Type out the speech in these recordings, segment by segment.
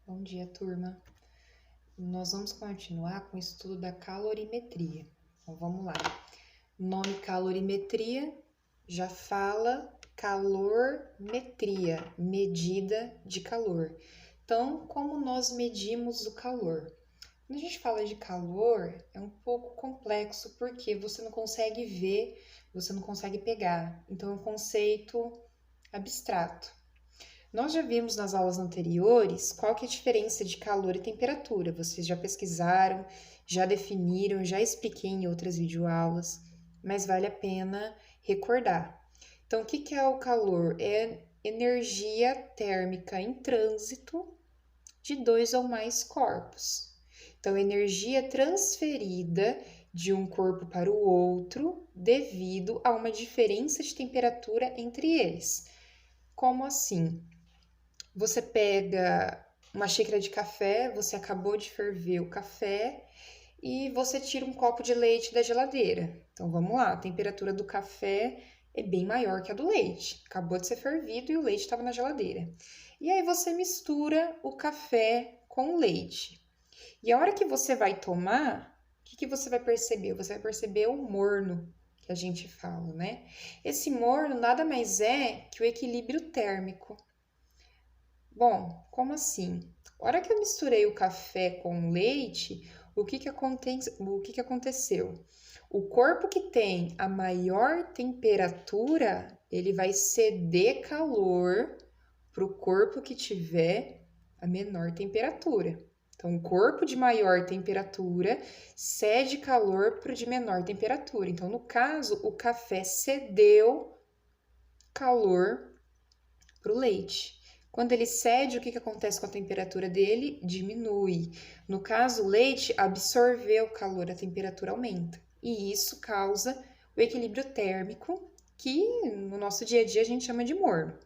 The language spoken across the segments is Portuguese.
Bom dia, turma. Nós vamos continuar com o estudo da calorimetria. Então, vamos lá. O nome calorimetria já fala calormetria, medida de calor. Então, como nós medimos o calor? Quando a gente fala de calor, é um pouco complexo porque você não consegue ver, você não consegue pegar. Então, é um conceito abstrato. Nós já vimos nas aulas anteriores qual que é a diferença de calor e temperatura. Vocês já pesquisaram, já definiram, já expliquei em outras videoaulas, mas vale a pena recordar. Então, o que é o calor? É energia térmica em trânsito de dois ou mais corpos. Então, energia transferida de um corpo para o outro devido a uma diferença de temperatura entre eles. Como assim? Você pega uma xícara de café, você acabou de ferver o café e você tira um copo de leite da geladeira. Então vamos lá, a temperatura do café é bem maior que a do leite. Acabou de ser fervido e o leite estava na geladeira. E aí você mistura o café com o leite. E a hora que você vai tomar, o que você vai perceber? Você vai perceber o morno que a gente fala, né? Esse morno nada mais é que o equilíbrio térmico. Bom, como assim? A hora que eu misturei o café com o leite, o que aconteceu? O corpo que tem a maior temperatura, ele vai ceder calor para o corpo que tiver a menor temperatura. Então, o corpo de maior temperatura cede calor para o de menor temperatura. Então, no caso, o café cedeu calor para o leite. Quando ele cede, o que acontece com a temperatura dele? Diminui. No caso, o leite absorveu o calor, a temperatura aumenta. E isso causa o equilíbrio térmico, que no nosso dia a dia a gente chama de morno.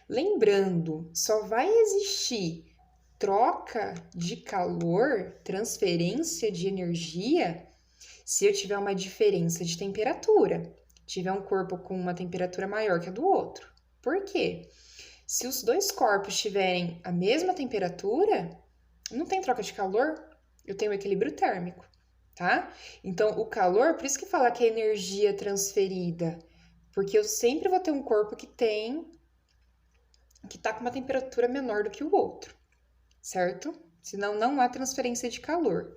Lembrando, só vai existir troca de calor, transferência de energia, se eu tiver uma diferença de temperatura, tiver um corpo com uma temperatura maior que a do outro. Por quê? Se os dois corpos tiverem a mesma temperatura, não tem troca de calor, eu tenho equilíbrio térmico, tá? Então, o calor, por isso que fala que é energia transferida, porque eu sempre vou ter um corpo que tá com uma temperatura menor do que o outro, certo? Senão não há transferência de calor.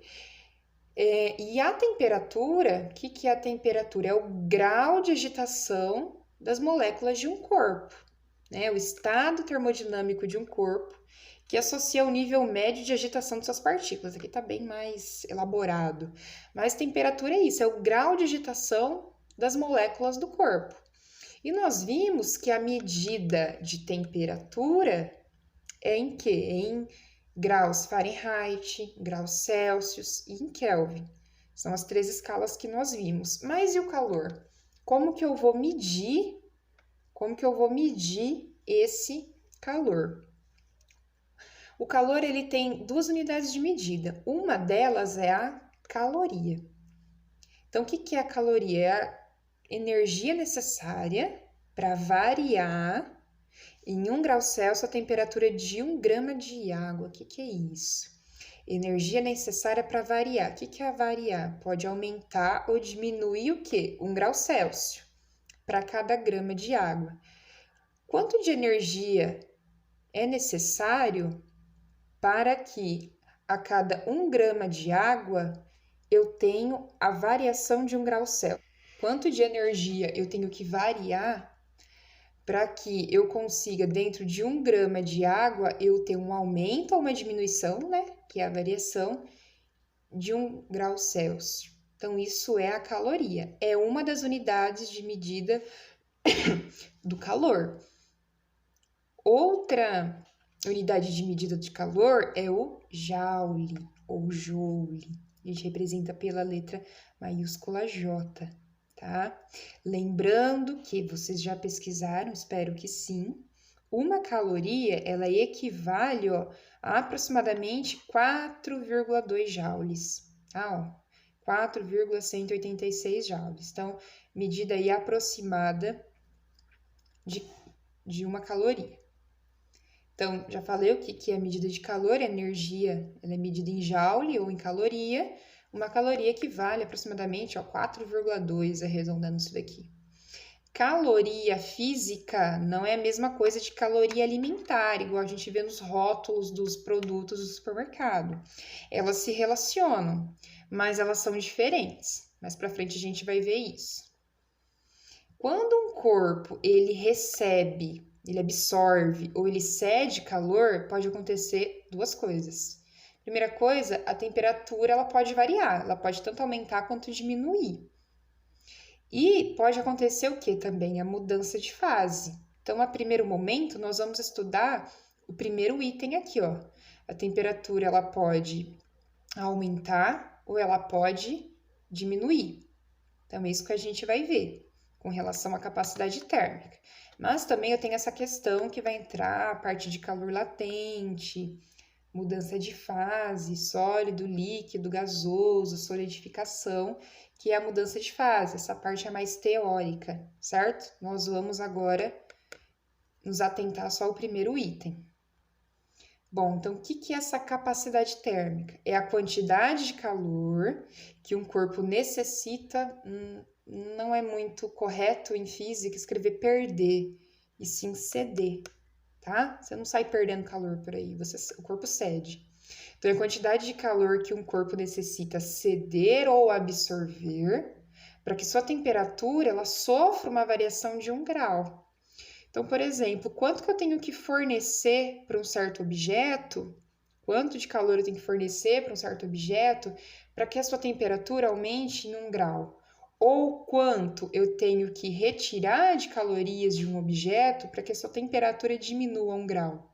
E a temperatura, o que é a temperatura? É o grau de agitação das moléculas de um corpo, né? O estado termodinâmico de um corpo que associa o nível médio de agitação de suas partículas. Aqui está bem mais elaborado. Mas temperatura é isso, é o grau de agitação das moléculas do corpo. E nós vimos que a medida de temperatura é em quê? Em graus Fahrenheit, graus Celsius e em Kelvin. São as três escalas que nós vimos. Mas e o calor? Como que eu vou medir? Como que eu vou medir esse calor? O calor ele tem duas unidades de medida. Uma delas é a caloria. Então, o que é a caloria? É a energia necessária para variar em 1 grau Celsius a temperatura de 1 grama de água. O que é isso? Energia necessária para variar. O que é variar? Pode aumentar ou diminuir o quê? 1 grau Celsius para cada grama de água. Quanto de energia é necessário para que a cada 1 grama de água eu tenho a variação de 1 grau Celsius? Quanto de energia eu tenho que variar para que eu consiga, dentro de 1 grama de água, eu ter um aumento ou uma diminuição, né? Que é a variação de 1 grau Celsius. Então, isso é a caloria. É uma das unidades de medida do calor. Outra unidade de medida de calor é o joule ou joule. A gente representa pela letra maiúscula J, tá? Lembrando que vocês já pesquisaram, espero que sim. Uma caloria, ela equivale a aproximadamente 4,2 joules, tá? 4,186 joules. Então, medida aí aproximada de uma caloria. Então, já falei o que é a medida de calor, a energia, ela é medida em joule ou em caloria. Uma caloria equivale aproximadamente a 4,2, arredondando isso daqui. Caloria física não é a mesma coisa de caloria alimentar, igual a gente vê nos rótulos dos produtos do supermercado. Elas se relacionam, mas elas são diferentes. Mais para frente a gente vai ver isso. Quando um corpo ele recebe, ele absorve ou ele cede calor, pode acontecer duas coisas. Primeira coisa, a temperatura ela pode variar, ela pode tanto aumentar quanto diminuir. E pode acontecer o que também? A mudança de fase. Então, a primeiro momento, nós vamos estudar o primeiro item aqui, ó. A temperatura ela pode aumentar ou ela pode diminuir. Então, é isso que a gente vai ver com relação à capacidade térmica. Mas também eu tenho essa questão que vai entrar a parte de calor latente, mudança de fase, sólido, líquido, gasoso, solidificação, que é a mudança de fase. Essa parte é mais teórica, certo? Nós vamos agora nos atentar só ao primeiro item. Bom, então o que é essa capacidade térmica? É a quantidade de calor que um corpo necessita. Não é muito correto em física escrever perder, e sim ceder, tá? Você não sai perdendo calor por aí, o corpo cede. Então, é a quantidade de calor que um corpo necessita ceder ou absorver para que sua temperatura ela sofra uma variação de 1 grau. Então, por exemplo, quanto que eu tenho que fornecer para um certo objeto, quanto de calor eu tenho que fornecer para um certo objeto para que a sua temperatura aumente em 1 grau? Ou quanto eu tenho que retirar de calorias de um objeto para que a sua temperatura diminua 1 grau?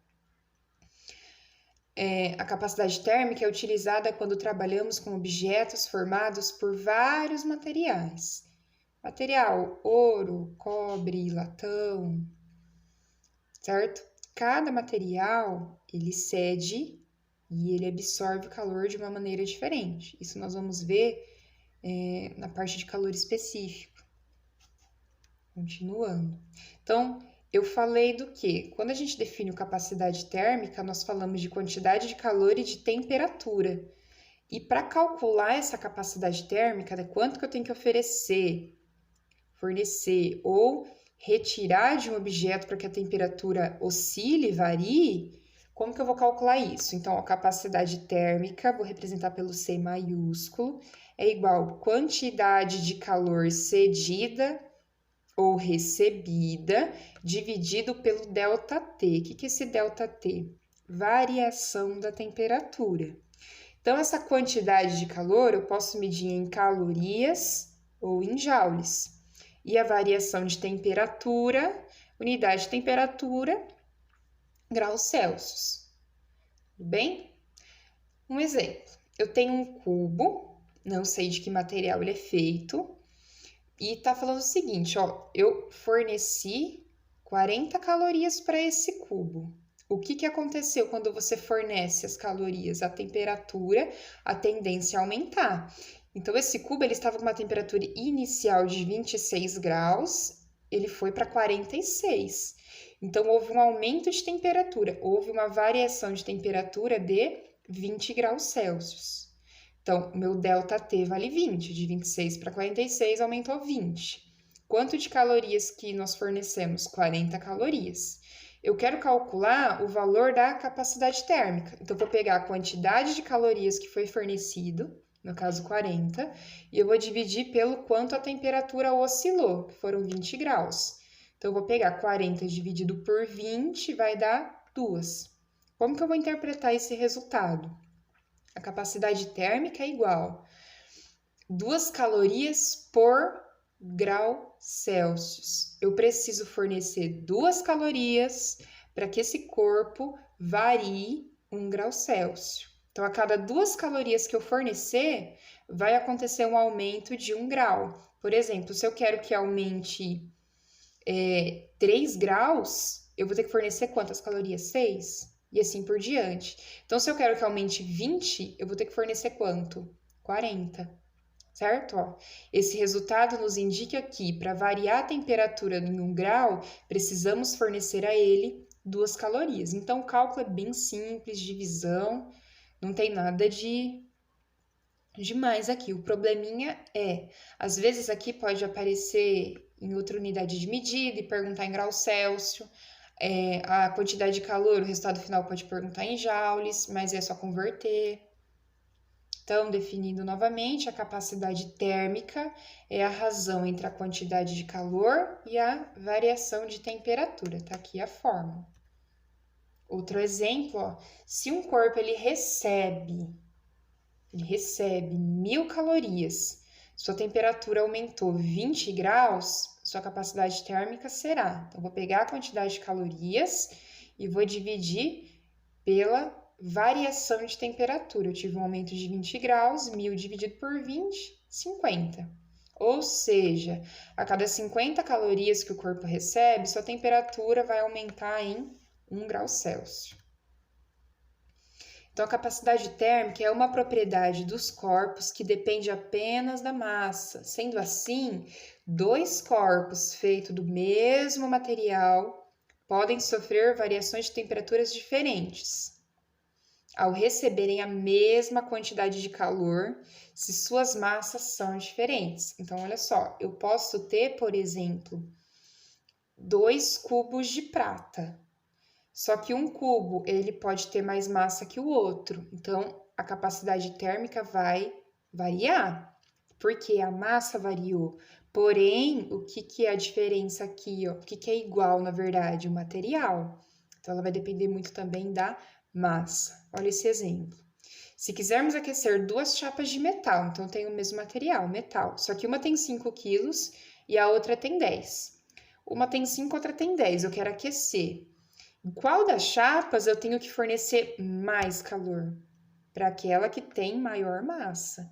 A capacidade térmica é utilizada quando trabalhamos com objetos formados por vários materiais. Material, ouro, cobre, latão, certo? Cada material, ele cede e ele absorve o calor de uma maneira diferente. Isso nós vamos ver na parte de calor específico. Continuando. Então, eu falei do que? Quando a gente define capacidade térmica, nós falamos de quantidade de calor e de temperatura. E para calcular essa capacidade térmica, de quanto que eu tenho que fornecer ou retirar de um objeto para que a temperatura oscile, varie, como que eu vou calcular isso? Então, a capacidade térmica, vou representar pelo C maiúsculo, é igual quantidade de calor cedida ou recebida, dividido pelo ΔT. O que é esse ΔT? Variação da temperatura. Então, essa quantidade de calor eu posso medir em calorias ou em joules. E a variação de temperatura, unidade de temperatura, graus Celsius. Tudo bem? Um exemplo. Eu tenho um cubo, não sei de que material ele é feito, e tá falando o seguinte, ó, eu forneci 40 calorias para esse cubo. O que aconteceu quando você fornece as calorias? A temperatura, a tendência a aumentar. Então, esse cubo ele estava com uma temperatura inicial de 26 graus, ele foi para 46. Então, houve um aumento de temperatura, houve uma variação de temperatura de 20 graus Celsius. Então, o meu ΔT vale 20, de 26 para 46 aumentou 20. Quanto de calorias que nós fornecemos? 40 calorias. Eu quero calcular o valor da capacidade térmica. Então, vou pegar a quantidade de calorias que foi fornecido, no caso 40, e eu vou dividir pelo quanto a temperatura oscilou, que foram 20 graus. Então, eu vou pegar 40 dividido por 20, vai dar 2. Como que eu vou interpretar esse resultado? A capacidade térmica é igual 2 calorias por grau Celsius. Eu preciso fornecer 2 calorias para que esse corpo varie 1 grau Celsius. Então, a cada 2 calorias que eu fornecer, vai acontecer um aumento de 1 grau. Por exemplo, se eu quero que aumente 3 graus, eu vou ter que fornecer quantas calorias? 6? E assim por diante. Então, se eu quero que aumente 20, eu vou ter que fornecer quanto? 40, certo? Ó, esse resultado nos indica que, para variar a temperatura em 1 grau, precisamos fornecer a ele 2 calorias. Então, o cálculo é bem simples, divisão, não tem nada demais aqui. O probleminha é, às vezes aqui pode aparecer em outra unidade de medida e perguntar em graus Celsius. A quantidade de calor, o resultado final pode perguntar em joules, mas é só converter. Então, definindo novamente, a capacidade térmica é a razão entre a quantidade de calor e a variação de temperatura. Tá aqui a fórmula. Outro exemplo, ó, se um corpo ele recebe 1.000 calorias, sua temperatura aumentou 20 graus, sua capacidade térmica será. Então, vou pegar a quantidade de calorias e vou dividir pela variação de temperatura. Eu tive um aumento de 20 graus, 1.000 dividido por 20, 50. Ou seja, a cada 50 calorias que o corpo recebe, sua temperatura vai aumentar em 1 grau Celsius. Então, a capacidade térmica é uma propriedade dos corpos que depende apenas da massa. Sendo assim, 2 corpos feitos do mesmo material podem sofrer variações de temperaturas diferentes ao receberem a mesma quantidade de calor, se suas massas são diferentes. Então, olha só, eu posso ter, por exemplo, 2 cubos de prata. Só que um cubo, ele pode ter mais massa que o outro. Então, a capacidade térmica vai variar, porque a massa variou. Porém, o que é a diferença aqui, ó? O que é igual, na verdade? O material. Então, ela vai depender muito também da massa. Olha esse exemplo. Se quisermos aquecer 2 chapas de metal, então tem o mesmo material, metal, só que uma tem 5 quilos e a outra tem 10. Uma tem 5, outra tem 10, eu quero aquecer. Em qual das chapas eu tenho que fornecer mais calor? Para aquela que tem maior massa.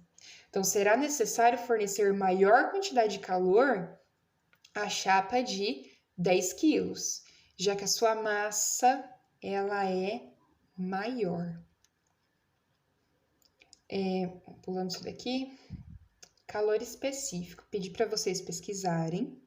Então, será necessário fornecer maior quantidade de calor à chapa de 10 quilos, já que a sua massa ela é maior. Pulando isso daqui, calor específico. Pedi para vocês pesquisarem,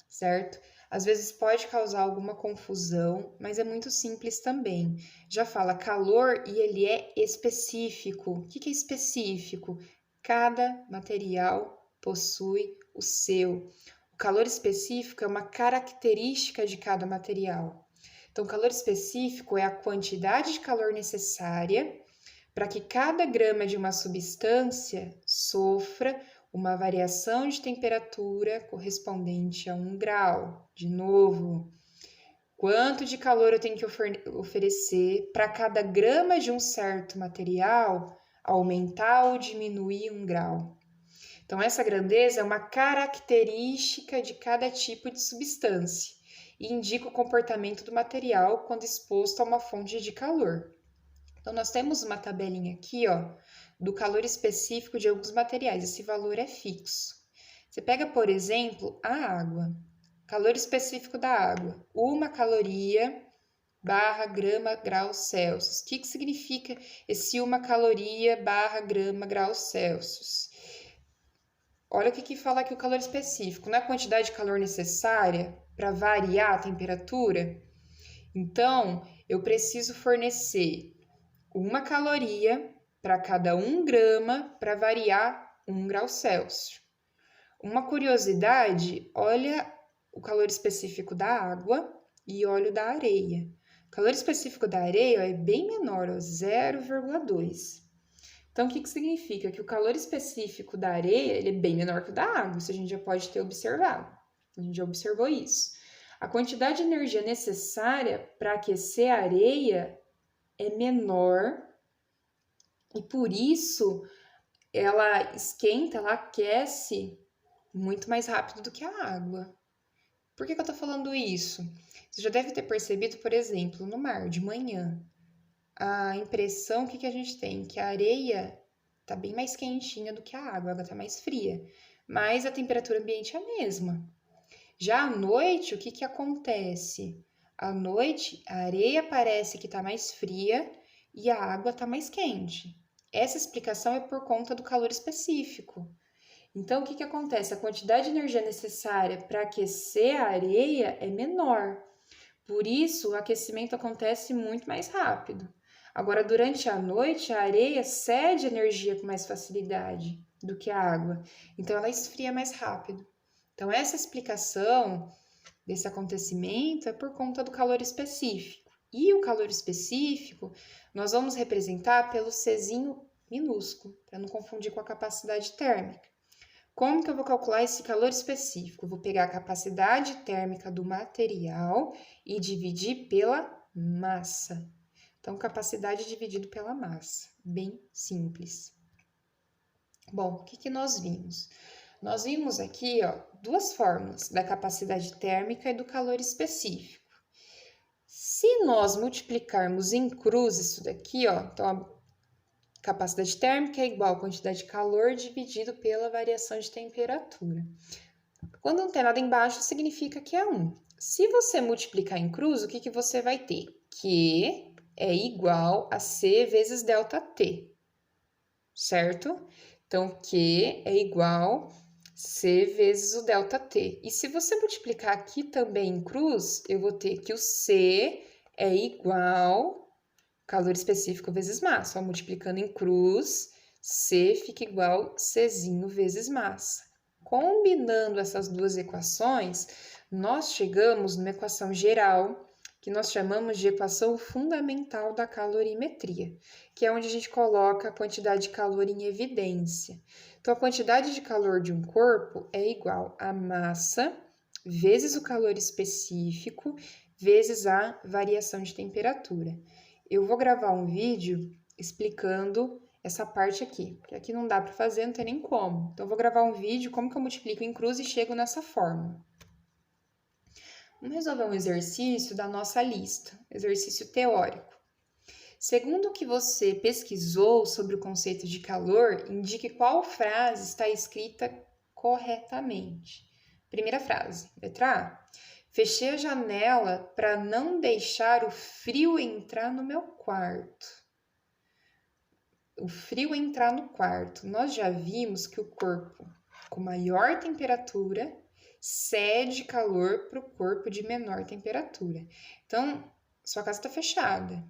certo? Às vezes pode causar alguma confusão, mas é muito simples também. Já fala calor e ele é específico. O que é específico? Cada material possui o seu. O calor específico é uma característica de cada material. Então, calor específico é a quantidade de calor necessária para que cada grama de uma substância sofra uma variação de temperatura correspondente a 1 grau. De novo, quanto de calor eu tenho que oferecer para cada grama de um certo material aumentar ou diminuir 1 grau. Então, essa grandeza é uma característica de cada tipo de substância e indica o comportamento do material quando exposto a uma fonte de calor. Então, nós temos uma tabelinha aqui, ó, do calor específico de alguns materiais. Esse valor é fixo. Você pega, por exemplo, a água. Calor específico da água. 1 caloria barra grama graus Celsius. O que significa esse 1 caloria barra grama graus Celsius? Olha o que fala aqui o calor específico. Não é a quantidade de calor necessária para variar a temperatura? Então, eu preciso fornecer 1 caloria para cada 1 grama para variar 1 grau Celsius. Uma curiosidade, olha o calor específico da água e olha o da areia. O calor específico da areia é bem menor, 0,2. Então, o que significa? Que o calor específico da areia ele é bem menor que o da água, isso a gente já pode ter observado. A gente já observou isso. A quantidade de energia necessária para aquecer a areia é menor e por isso ela esquenta, ela aquece muito mais rápido do que a água. Por que eu tô falando isso? Você já deve ter percebido, por exemplo, no mar de manhã, a impressão que a gente tem que a areia tá bem mais quentinha do que a água tá mais fria, mas a temperatura ambiente é a mesma. Já à noite, o que acontece? À noite, a areia parece que tá mais fria e a água tá mais quente. Essa explicação é por conta do calor específico. Então, o que acontece? A quantidade de energia necessária para aquecer a areia é menor. Por isso, o aquecimento acontece muito mais rápido. Agora, durante a noite, a areia cede energia com mais facilidade do que a água. Então, ela esfria mais rápido. Então, essa explicação desse acontecimento é por conta do calor específico. E o calor específico nós vamos representar pelo Czinho minúsculo, para não confundir com a capacidade térmica. Como que eu vou calcular esse calor específico? Eu vou pegar a capacidade térmica do material e dividir pela massa. Então, capacidade dividido pela massa. Bem simples. Bom, o que nós vimos? Nós vimos aqui, ó, duas fórmulas da capacidade térmica e do calor específico. Se nós multiplicarmos em cruz isso daqui, ó, então a capacidade térmica é igual à quantidade de calor dividido pela variação de temperatura. Quando não tem nada embaixo, significa que é 1. Se você multiplicar em cruz, o que você vai ter? Q é igual a C vezes ΔT, certo? Então, Q é igual a C vezes o ΔT. E se você multiplicar aqui também em cruz, eu vou ter que o C é igual calor específico vezes massa. Ó, multiplicando em cruz, C fica igual Czinho vezes massa. Combinando essas duas equações, nós chegamos numa equação geral, que nós chamamos de equação fundamental da calorimetria, que é onde a gente coloca a quantidade de calor em evidência. Então, a quantidade de calor de um corpo é igual a massa vezes o calor específico vezes a variação de temperatura. Eu vou gravar um vídeo explicando essa parte aqui, porque aqui não dá para fazer, não tem nem como. Então, eu vou gravar um vídeo como que eu multiplico em cruz e chego nessa fórmula. Vamos resolver um exercício da nossa lista, exercício teórico. Segundo o que você pesquisou sobre o conceito de calor, indique qual frase está escrita corretamente. Primeira frase, letra A. Fechei a janela para não deixar o frio entrar no meu quarto. O frio entrar no quarto. Nós já vimos que o corpo com maior temperatura cede calor para o corpo de menor temperatura. Então, sua casa está fechada,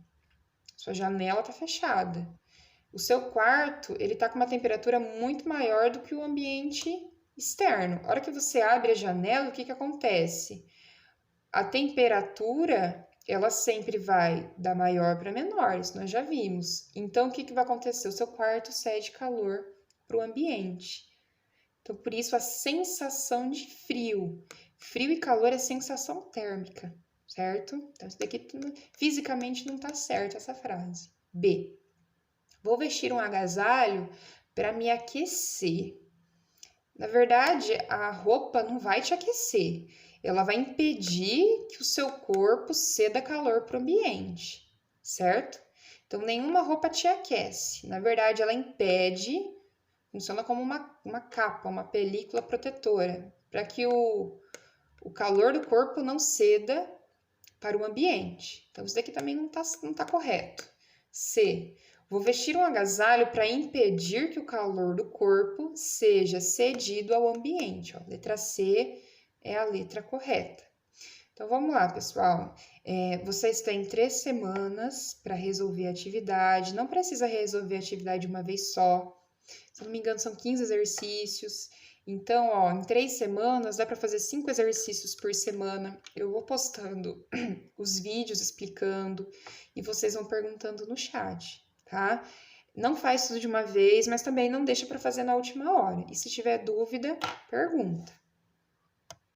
sua janela está fechada. O seu quarto, ele está com uma temperatura muito maior do que o ambiente externo. A hora que você abre a janela, o que acontece? A temperatura, ela sempre vai da maior para menor, isso nós já vimos. Então, o que vai acontecer? O seu quarto cede calor para o ambiente. Então, por isso, a sensação de frio. Frio e calor é sensação térmica, certo? Então, isso daqui fisicamente não está certo, essa frase. B. Vou vestir um agasalho para me aquecer. Na verdade, a roupa não vai te aquecer. Ela vai impedir que o seu corpo ceda calor para o ambiente, certo? Então, nenhuma roupa te aquece. Na verdade, ela impede, funciona como uma capa, uma película protetora, para que o calor do corpo não ceda para o ambiente. Então, isso daqui também não tá correto. C. Vou vestir um agasalho para impedir que o calor do corpo seja cedido ao ambiente. Ó, letra C é a letra correta. Então, vamos lá, pessoal. Vocês têm 3 semanas para resolver a atividade. Não precisa resolver a atividade uma vez só. Se não me engano, são 15 exercícios. Então, ó, em 3 semanas, dá para fazer 5 exercícios por semana. Eu vou postando os vídeos explicando e vocês vão perguntando no chat, tá? Não faz tudo de uma vez, mas também não deixa para fazer na última hora. E se tiver dúvida, pergunta.